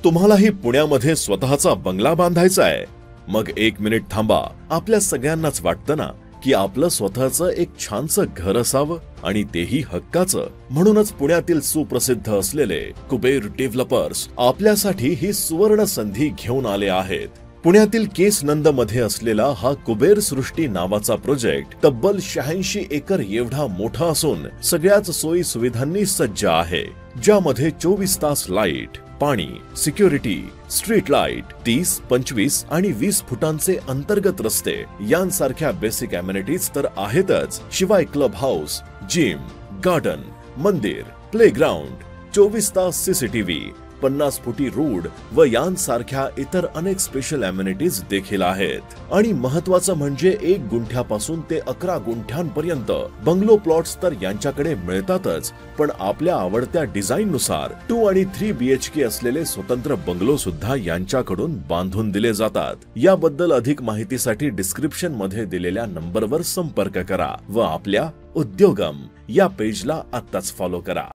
तुम्हालाही पुण्यामध्ये स्वतःचा बंगला बांधायचा आहे? मग एक मिनिट थांबा. आपल्या सगळ्यांनाच वाटतं ना की आपलं स्वतःचं एक छानसं घर असावं आणि तेही हक्काचं. म्हणूनच पुण्यातील सुप्रसिद्ध असलेले कुबेर डेव्हलपर्स आपल्यासाठी ही सुवर्ण संधी घेऊन आले आहेत. पुण्यातील केस नंद मध्ये असलेला हा कुबेर सृष्टी नावाचा प्रोजेक्ट तब्बल 86 एकर एवढा मोठा असून सगळ्याच सोयी सुविधांनी सज्ज आहे, ज्यामध्ये 24 तास लाईट, पाणी, सिक्युरिटी, स्ट्रीट लाईट, 30, 25 आणि 20 फुटांचे अंतर्गत रस्ते यांसारख्या बेसिक अमेनिटीज तर आहेतच. शिवाय क्लब हाऊस, जिम, गार्डन, मंदिर, प्लेग्राऊंड, 24 तास सीसीटीव्ही, 50 फुटी रोड व यांसारख्या इतर अनेक स्पेशल अमेनिटीज देखील आहेत. आणि महत्वाचं म्हणजे 1 गुंठ्यापासून ते 11 गुंठ्यांपर्यंत बंगलो प्लॉट्स तर यांच्याकडे मिळतातच, पण आपल्या आवडत्या डिझाईन नुसार 2 आणि 3 BHK असलेले स्वतंत्र बंगलो सुद्धा यांच्याकडून बांधून दिले जातात. याबद्दल अधिक माहितीसाठी डिस्क्रिप्शन मध्ये दिलेल्या नंबरवर संपर्क करा व आपल्या उद्योगम या पेजला आत्ताच फॉलो करा.